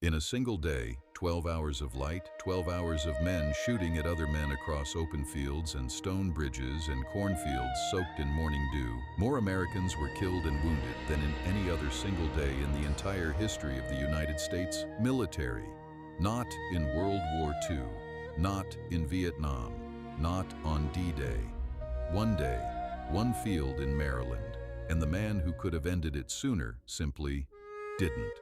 In a single day, 12 hours of light, 12 hours of men shooting at other men across open fields and stone bridges and cornfields soaked in morning dew, more Americans were killed and wounded than in any other single day in the entire history of the United States military. Not in World War II, not in Vietnam, not on D-Day. One day, one field in Maryland, and the man who could have ended it sooner simply didn't.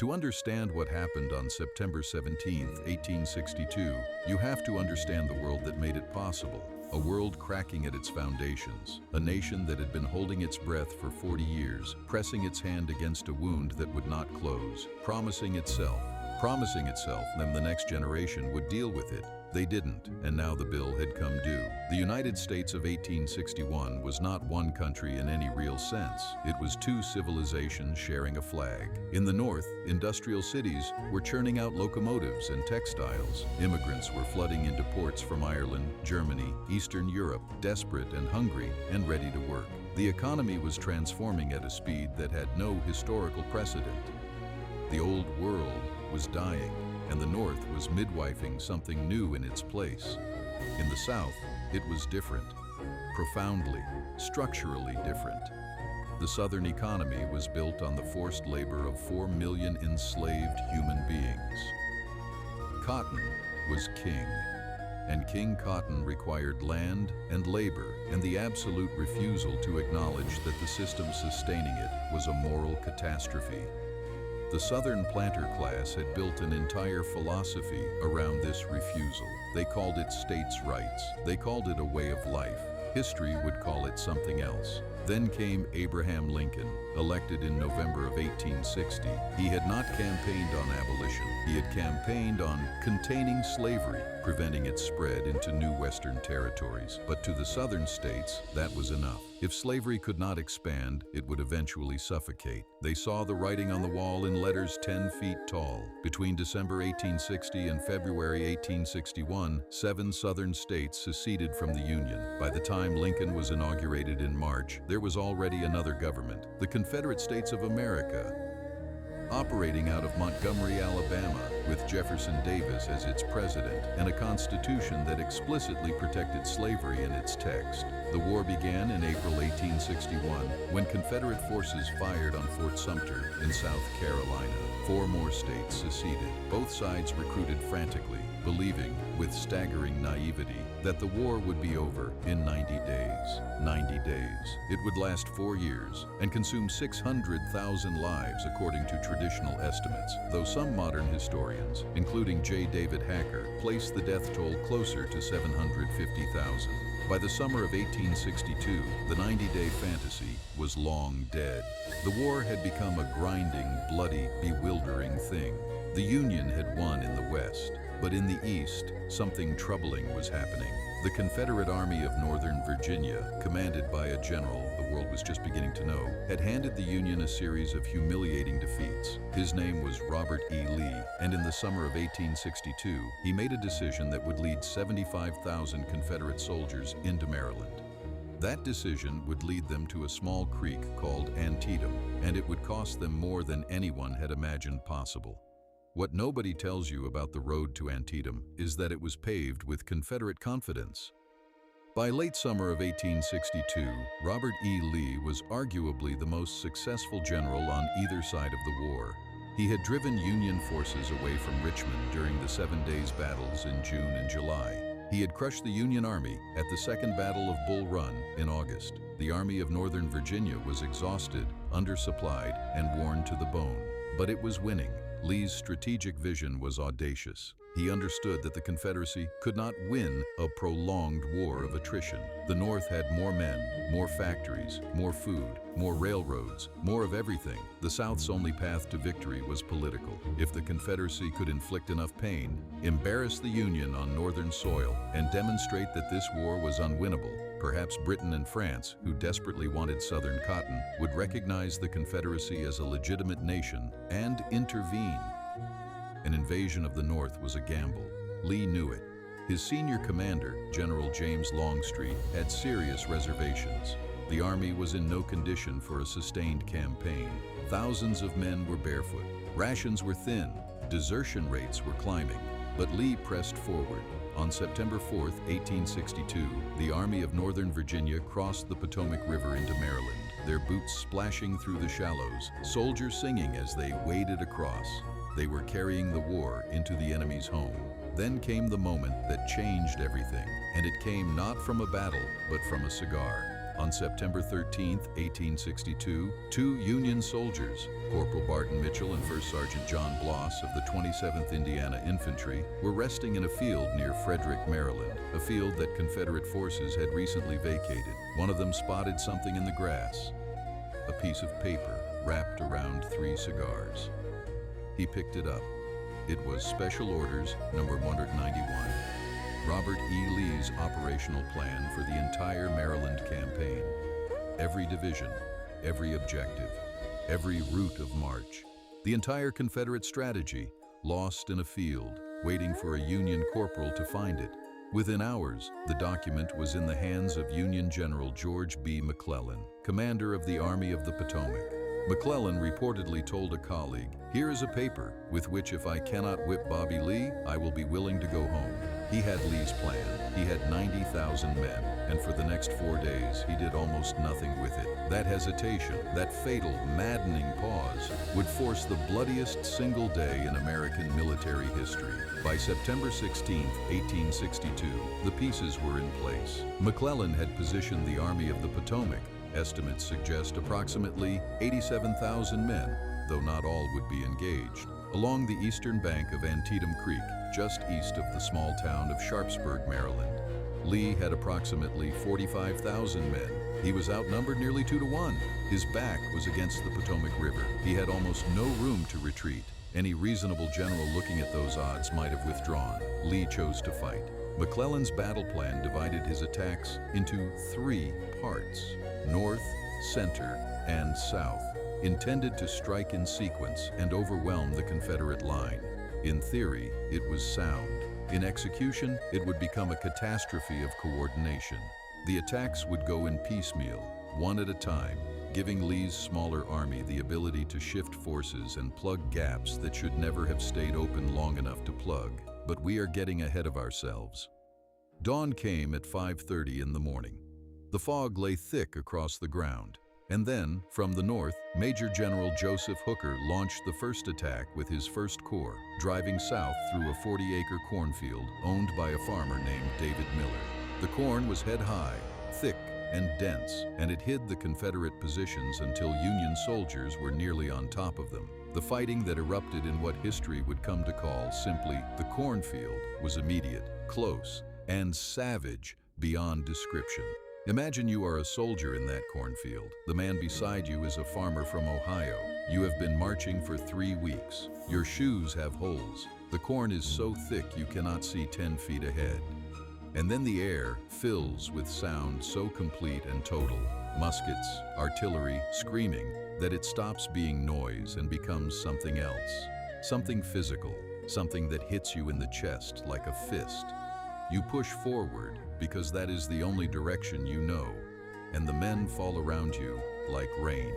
To understand what happened on September 17, 1862, you have to understand the world that made it possible. A world cracking at its foundations, a nation that had been holding its breath for 40 years, pressing its hand against a wound that would not close, promising itself then the next generation would deal with it. They didn't, and now the bill had come due. The United States of 1861 was not one country in any real sense. It was two civilizations sharing a flag. In the north, industrial cities were churning out locomotives and textiles. Immigrants were flooding into ports from Ireland, Germany, Eastern Europe, desperate and hungry and ready to work. The economy was transforming at a speed that had no historical precedent. The old world was dying, and the North was midwifing something new in its place. In the South, it was different, profoundly, structurally different. The Southern economy was built on the forced labor of 4 million enslaved human beings. Cotton was king, and King Cotton required land and labor and the absolute refusal to acknowledge that the system sustaining it was a moral catastrophe. The Southern planter class had built an entire philosophy around this refusal. They called it states' rights. They called it a way of life. History would call it something else. Then came Abraham Lincoln, elected in November of 1860. He had not campaigned on abolition. He had campaigned on containing slavery, preventing its spread into new Western territories. But to the Southern states, that was enough. If slavery could not expand, it would eventually suffocate. They saw the writing on the wall in letters 10 feet tall. Between December 1860 and February 1861, 7 Southern states seceded from the Union. By the time Lincoln was inaugurated in March, there was already another government, the Confederate States of America, operating out of Montgomery, Alabama, with Jefferson Davis as its president, and a constitution that explicitly protected slavery in its text. The war began in April 1861, when Confederate forces fired on Fort Sumter in South Carolina. 4 more states seceded. Both sides recruited frantically, believing, with staggering naivety, that the war would be over in 90 days. 90 days. It would last 4 years and consume 600,000 lives according to traditional estimates, though some modern historians, including J. David Hacker, place the death toll closer to 750,000. By the summer of 1862, the 90-day fantasy was long dead. The war had become a grinding, bloody, bewildering thing. The Union had won in the West, but in the East, something troubling was happening. The Confederate Army of Northern Virginia, commanded by a general the world was just beginning to know, had handed the Union a series of humiliating defeats. His name was Robert E. Lee, and in the summer of 1862, he made a decision that would lead 75,000 Confederate soldiers into Maryland. That decision would lead them to a small creek called Antietam, and it would cost them more than anyone had imagined possible. What nobody tells you about the road to Antietam is that it was paved with Confederate confidence. By late summer of 1862, Robert E. Lee was arguably the most successful general on either side of the war. He had driven Union forces away from Richmond during the 7 days battles in June and July. He had crushed the Union Army at the Second Battle of Bull Run in August. The Army of Northern Virginia was exhausted, undersupplied, and worn to the bone. But it was winning. Lee's strategic vision was audacious. He understood that the Confederacy could not win a prolonged war of attrition. The North had more men, more factories, more food, more railroads, more of everything. The South's only path to victory was political. If the Confederacy could inflict enough pain, embarrass the Union on Northern soil, and demonstrate that this war was unwinnable, perhaps Britain and France, who desperately wanted Southern cotton, would recognize the Confederacy as a legitimate nation and intervene. An invasion of the North was a gamble. Lee knew it. His senior commander, General James Longstreet, had serious reservations. The army was in no condition for a sustained campaign. Thousands of men were barefoot. Rations were thin. Desertion rates were climbing, but Lee pressed forward. On September 4, 1862, the Army of Northern Virginia crossed the Potomac River into Maryland, their boots splashing through the shallows, soldiers singing as they waded across. They were carrying the war into the enemy's home. Then came the moment that changed everything, and it came not from a battle, but from a cigar. On September 13, 1862, two Union soldiers, Corporal Barton Mitchell and First Sergeant John Bloss of the 27th Indiana Infantry, were resting in a field near Frederick, Maryland, a field that Confederate forces had recently vacated. One of them spotted something in the grass, a piece of paper wrapped around 3 cigars. He picked it up. It was Special Orders Number 191. Robert E. Lee's operational plan for the entire Maryland campaign. Every division, every objective, every route of march. The entire Confederate strategy, lost in a field, waiting for a Union corporal to find it. Within hours, the document was in the hands of Union General George B. McClellan, commander of the Army of the Potomac. McClellan reportedly told a colleague, "Here is a paper with which if I cannot whip Bobby Lee, I will be willing to go home." He had Lee's plan. He had 90,000 men, and for the next 4 days, he did almost nothing with it. That hesitation, that fatal, maddening pause, would force the bloodiest single day in American military history. By September 16, 1862, the pieces were in place. McClellan had positioned the Army of the Potomac. Estimates suggest approximately 87,000 men, though not all would be engaged, along the eastern bank of Antietam Creek, just east of the small town of Sharpsburg, Maryland. Lee had approximately 45,000 men. He was outnumbered nearly 2 to 1. His back was against the Potomac River. He had almost no room to retreat. Any reasonable general looking at those odds might have withdrawn. Lee chose to fight. McClellan's battle plan divided his attacks into 3 parts: north, center, and south, intended to strike in sequence and overwhelm the Confederate line. In theory, it was sound. In execution, it would become a catastrophe of coordination. The attacks would go in piecemeal, one at a time, giving Lee's smaller army the ability to shift forces and plug gaps that should never have stayed open long enough to plug. But we are getting ahead of ourselves. Dawn came at 5:30 in the morning. The fog lay thick across the ground. And then, from the north, Major General Joseph Hooker launched the first attack with his 1st Corps, driving south through a 40-acre cornfield owned by a farmer named David Miller. The corn was head-high, thick and dense, and it hid the Confederate positions until Union soldiers were nearly on top of them. The fighting that erupted in what history would come to call simply the cornfield was immediate, close, and savage beyond description. Imagine you are a soldier in that cornfield. The man beside you is a farmer from Ohio. You have been marching for 3 weeks. Your shoes have holes. The corn is so thick you cannot see 10 feet ahead. And then the air fills with sound so complete and total, muskets, artillery, screaming, that it stops being noise and becomes something else. Something physical, something that hits you in the chest like a fist. You push forward because that is the only direction you know, and the men fall around you like rain.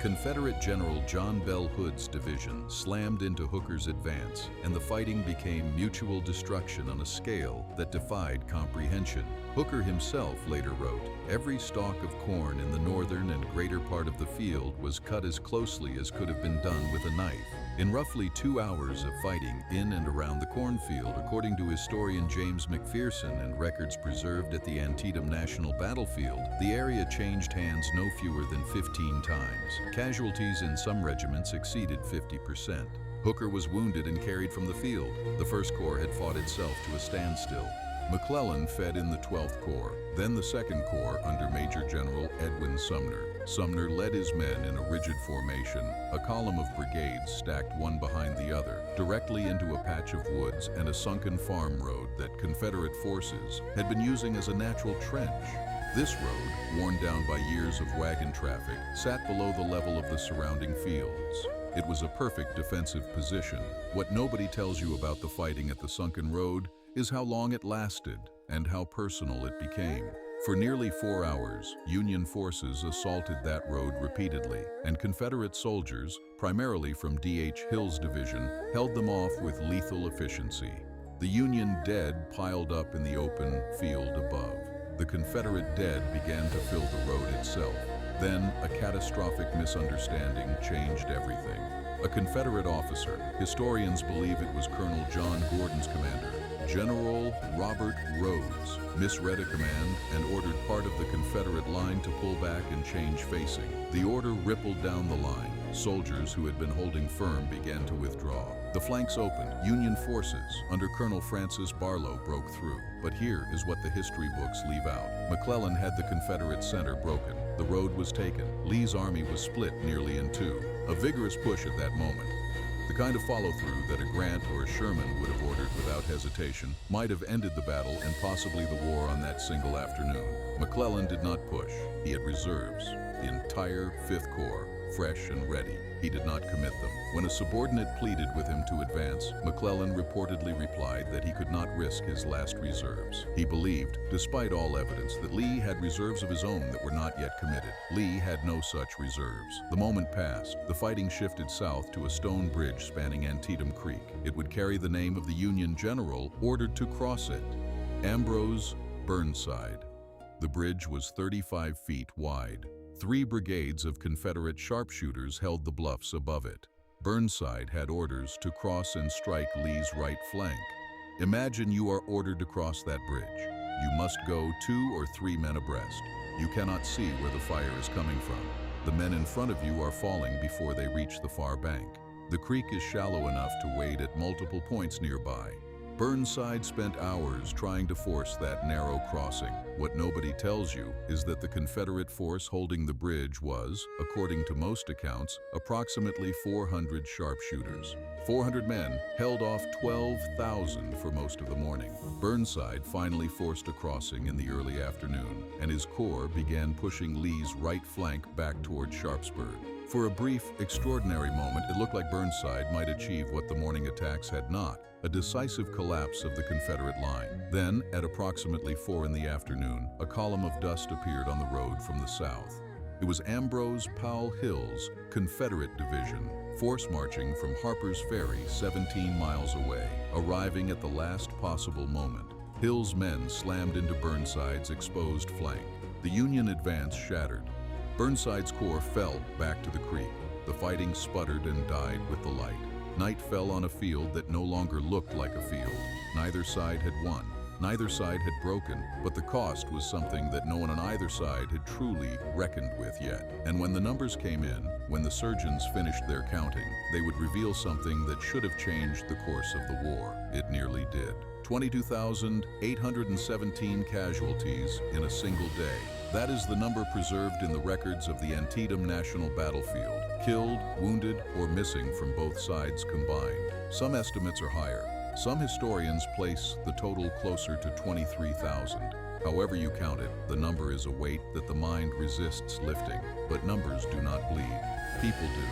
Confederate General John Bell Hood's division slammed into Hooker's advance, and the fighting became mutual destruction on a scale that defied comprehension. Hooker himself later wrote, "Every stalk of corn in the northern and greater part of the field was cut as closely as could have been done with a knife." In roughly 2 hours of fighting in and around the cornfield, according to historian James McPherson and records preserved at the Antietam National Battlefield, the area changed hands no fewer than 15 times. Casualties in some regiments exceeded 50%. Hooker was wounded and carried from the field. The 1st Corps had fought itself to a standstill. McClellan fed in the 12th Corps, then the 2nd Corps under Major General Edwin Sumner. Sumner led his men in a rigid formation, a column of brigades stacked one behind the other, directly into a patch of woods and a sunken farm road that Confederate forces had been using as a natural trench. This road, worn down by years of wagon traffic, sat below the level of the surrounding fields. It was a perfect defensive position. What nobody tells you about the fighting at the sunken road is how long it lasted and how personal it became. For nearly 4 hours, Union forces assaulted that road repeatedly, and Confederate soldiers, primarily from D.H. Hill's division, held them off with lethal efficiency. The Union dead piled up in the open field above. The Confederate dead began to fill the road itself. Then, a catastrophic misunderstanding changed everything. A Confederate officer, historians believe it was Colonel John Gordon's commander, General Robert Rhodes, misread a command and ordered part of the Confederate line to pull back and change facing. The order rippled down the line. Soldiers who had been holding firm began to withdraw. The flanks opened. Union forces, under Colonel Francis Barlow, broke through. But here is what the history books leave out. McClellan had the Confederate center broken. The road was taken. Lee's army was split nearly in two. A vigorous push at that moment. The kind of follow-through that a Grant or a Sherman would have ordered without hesitation might have ended the battle and possibly the war on that single afternoon. McClellan did not push. He had reserves, the entire 5th Corps, fresh and ready. He did not commit them. When a subordinate pleaded with him to advance, McClellan reportedly replied that he could not risk his last reserves. He believed, despite all evidence, that Lee had reserves of his own that were not yet committed. Lee had no such reserves. The moment passed. The fighting shifted south to a stone bridge spanning Antietam Creek. It would carry the name of the Union general ordered to cross it, Ambrose Burnside. The bridge was 35 feet wide. 3 brigades of Confederate sharpshooters held the bluffs above it. Burnside had orders to cross and strike Lee's right flank. Imagine you are ordered to cross that bridge. You must go 2 or 3 men abreast. You cannot see where the fire is coming from. The men in front of you are falling before they reach the far bank. The creek is shallow enough to wade at multiple points nearby. Burnside spent hours trying to force that narrow crossing. What nobody tells you is that the Confederate force holding the bridge was, according to most accounts, approximately 400 sharpshooters. 400 men held off 12,000 for most of the morning. Burnside finally forced a crossing in the early afternoon, and his corps began pushing Lee's right flank back toward Sharpsburg. For a brief, extraordinary moment, it looked like Burnside might achieve what the morning attacks had not, a decisive collapse of the Confederate line. Then, at approximately 4 in the afternoon, a column of dust appeared on the road from the south. It was Ambrose Powell Hill's Confederate division, force marching from Harper's Ferry 17 miles away, arriving at the last possible moment. Hill's men slammed into Burnside's exposed flank. The Union advance shattered. Burnside's corps fell back to the creek. The fighting sputtered and died with the light. Night fell on a field that no longer looked like a field. Neither side had won. Neither side had broken, but the cost was something that no one on either side had truly reckoned with yet. And when the numbers came in, when the surgeons finished their counting, they would reveal something that should have changed the course of the war. It nearly did. 22,817 casualties in a single day. That is the number preserved in the records of the Antietam National Battlefield, killed, wounded, or missing from both sides combined. Some estimates are higher. Some historians place the total closer to 23,000. However you count it, the number is a weight that the mind resists lifting. But numbers do not bleed. People do.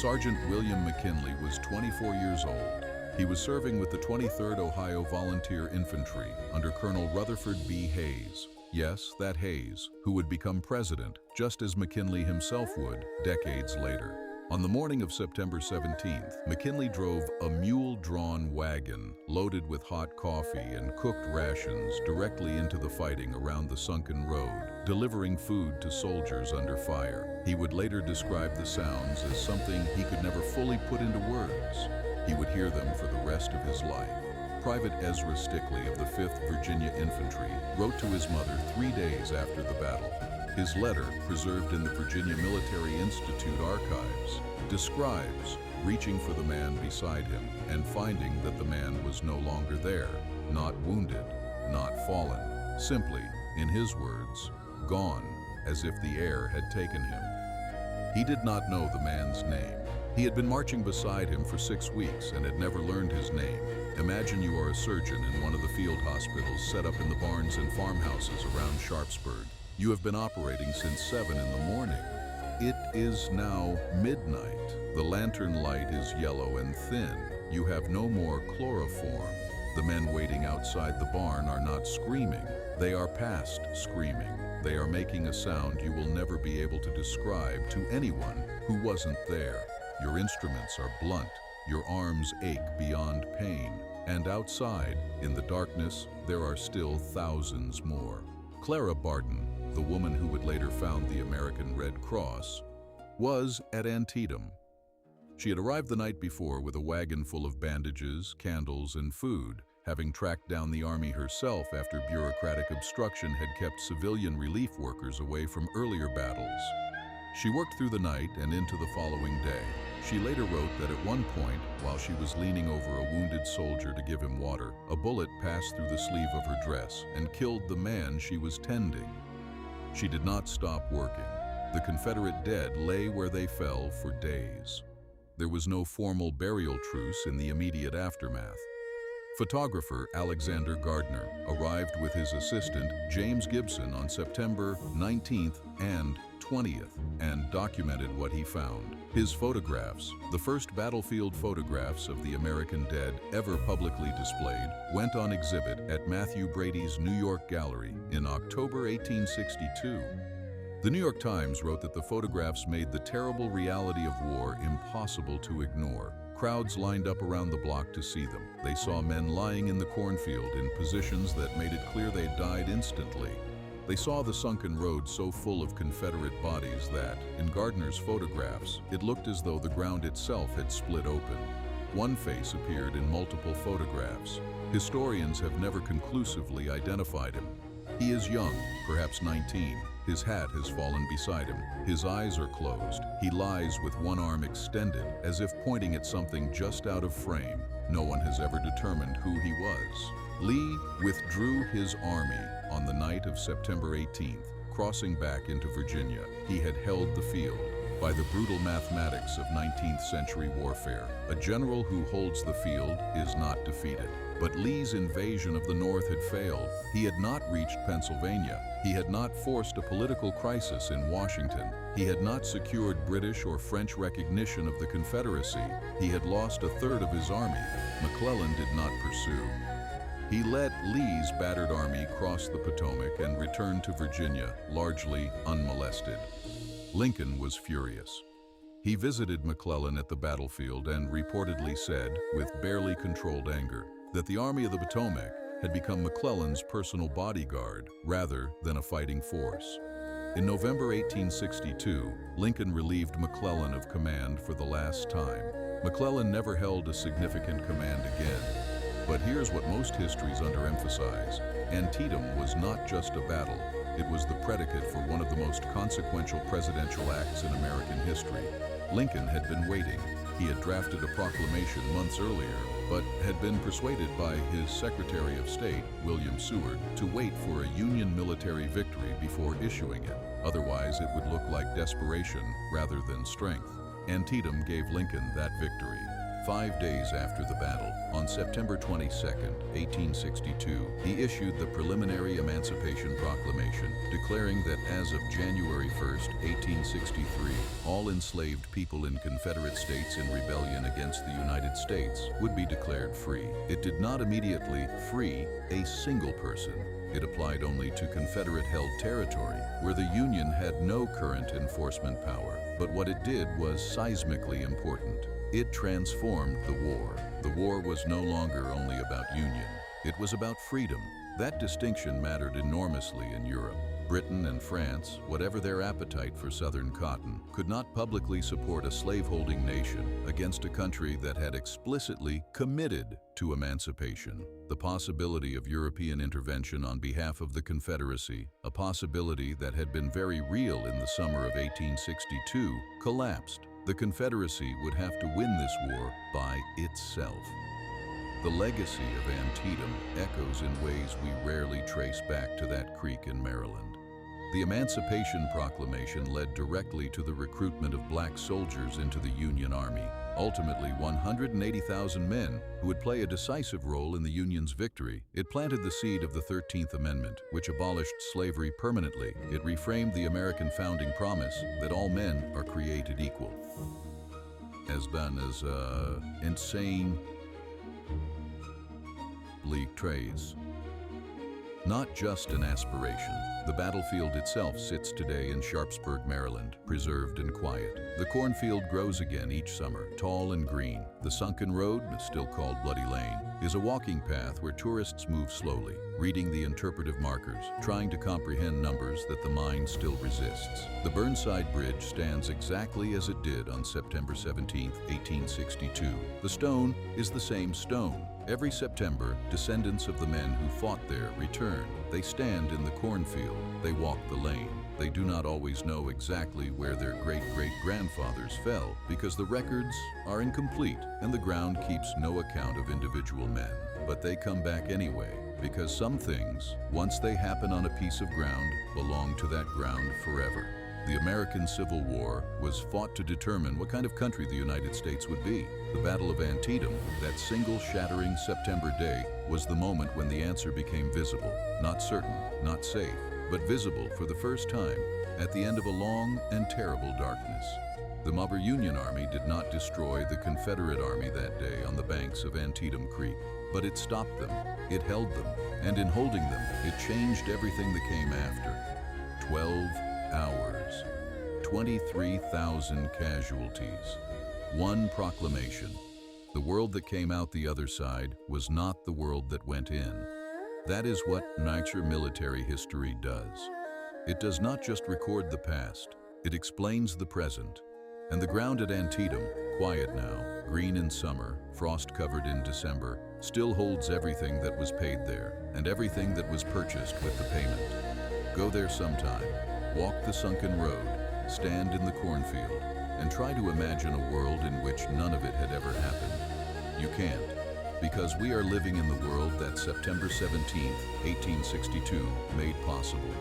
Sergeant William McKinley was 24 years old. He was serving with the 23rd Ohio Volunteer Infantry under Colonel Rutherford B. Hayes. Yes, that Hayes, who would become president, just as McKinley himself would decades later. On the morning of September 17th, McKinley drove a mule-drawn wagon loaded with hot coffee and cooked rations directly into the fighting around the sunken road, delivering food to soldiers under fire. He would later describe the sounds as something he could never fully put into words. He would hear them for the rest of his life. Private Ezra Stickley of the 5th Virginia Infantry wrote to his mother 3 days after the battle. His letter, preserved in the Virginia Military Institute archives, describes reaching for the man beside him and finding that the man was no longer there, not wounded, not fallen, simply, in his words, gone, as if the air had taken him. He did not know the man's name. He had been marching beside him for 6 weeks and had never learned his name. Imagine you are a surgeon in one of the field hospitals set up in the barns and farmhouses around Sharpsburg. You have been operating since 7 in the morning. It is now midnight. The lantern light is yellow and thin. You have no more chloroform. The men waiting outside the barn are not screaming. They are past screaming. They are making a sound you will never be able to describe to anyone who wasn't there. Your instruments are blunt. Your arms ache beyond pain. And outside, in the darkness, there are still thousands more. Clara Barton, the woman who would later found the American Red Cross, was at Antietam. She had arrived the night before with a wagon full of bandages, candles, and food, having tracked down the army herself after bureaucratic obstruction had kept civilian relief workers away from earlier battles. She worked through the night and into the following day. She later wrote that at one point, while she was leaning over a wounded soldier to give him water, a bullet passed through the sleeve of her dress and killed the man she was tending. She did not stop working. The Confederate dead lay where they fell for days. There was no formal burial truce in the immediate aftermath. Photographer Alexander Gardner arrived with his assistant James Gibson on September 19th and 20th and documented what he found. His photographs, the first battlefield photographs of the American dead ever publicly displayed, went on exhibit at Matthew Brady's New York Gallery in October 1862. The New York Times wrote that the photographs made the terrible reality of war impossible to ignore. Crowds lined up around the block to see them. They saw men lying in the cornfield in positions that made it clear they'd died instantly. They saw the sunken road so full of Confederate bodies that, in Gardner's photographs, it looked as though the ground itself had split open. One face appeared in multiple photographs. Historians have never conclusively identified him. He is young, perhaps 19. His hat has fallen beside him. His eyes are closed. He lies with one arm extended, as if pointing at something just out of frame. No one has ever determined who he was. Lee withdrew his army on the night of September 18th, crossing back into Virginia. He had held the field. By the brutal mathematics of 19th century warfare, a general who holds the field is not defeated. But Lee's invasion of the North had failed. He had not reached Pennsylvania. He had not forced a political crisis in Washington. He had not secured British or French recognition of the Confederacy. He had lost a third of his army. McClellan did not pursue. He let Lee's battered army cross the Potomac and return to Virginia, largely unmolested. Lincoln was furious. He visited McClellan at the battlefield and reportedly said, with barely controlled anger, that the Army of the Potomac had become McClellan's personal bodyguard rather than a fighting force. In November 1862, Lincoln relieved McClellan of command for the last time. McClellan never held a significant command again. But here's what most histories underemphasize. Antietam was not just a battle. It was the predicate for one of the most consequential presidential acts in American history. Lincoln had been waiting. He had drafted a proclamation months earlier, but had been persuaded by his Secretary of State, William Seward, to wait for a Union military victory before issuing it. Otherwise, it would look like desperation rather than strength. Antietam gave Lincoln that victory. 5 days after the battle, on September 22, 1862, he issued the preliminary Emancipation Proclamation, declaring that as of January 1, 1863, all enslaved people in Confederate states in rebellion against the United States would be declared free. It did not immediately free a single person. It applied only to Confederate-held territory, where the Union had no current enforcement power. But what it did was seismically important. It transformed the war. The war was no longer only about union. It was about freedom. That distinction mattered enormously in Europe. Britain and France, whatever their appetite for Southern cotton, could not publicly support a slaveholding nation against a country that had explicitly committed to emancipation. The possibility of European intervention on behalf of the Confederacy, a possibility that had been very real in the summer of 1862, collapsed. The Confederacy would have to win this war by itself. The legacy of Antietam echoes in ways we rarely trace back to that creek in Maryland. The Emancipation Proclamation led directly to the recruitment of black soldiers into the Union Army, ultimately 180,000 men who would play a decisive role in the Union's victory. It planted the seed of the 13th Amendment, which abolished slavery permanently. It reframed the American founding promise that all men are created equal. As done as insane bleak trays. Not just an aspiration, the battlefield itself sits today in Sharpsburg, Maryland, preserved and quiet. The cornfield grows again each summer, tall and green. The sunken road, still called Bloody Lane, is a walking path where tourists move slowly, reading the interpretive markers, trying to comprehend numbers that the mind still resists. The Burnside Bridge stands exactly as it did on September 17, 1862. The stone is the same stone. Every September, descendants of the men who fought there return. They stand in the cornfield. They walk the lane. They do not always know exactly where their great-great-grandfathers fell because the records are incomplete and the ground keeps no account of individual men. But they come back anyway because some things, once they happen on a piece of ground, belong to that ground forever. The American Civil War was fought to determine what kind of country the United States would be. The Battle of Antietam, that single shattering September day, was the moment when the answer became visible, not certain, not safe, but visible for the first time at the end of a long and terrible darkness. The Mobber Union Army did not destroy the Confederate Army that day on the banks of Antietam Creek, but it stopped them, it held them, and in holding them, it changed everything that came after. 12 hours, 23,000 casualties, one proclamation. The world that came out the other side was not the world that went in. That is what nature military history does. It does not just record the past, it explains the present. And the ground at Antietam, quiet now, green in summer, frost-covered in December, still holds everything that was paid there and everything that was purchased with the payment. Go there sometime. Walk the sunken road, stand in the cornfield, and try to imagine a world in which none of it had ever happened. You can't, because we are living in the world that September 17, 1862 made possible.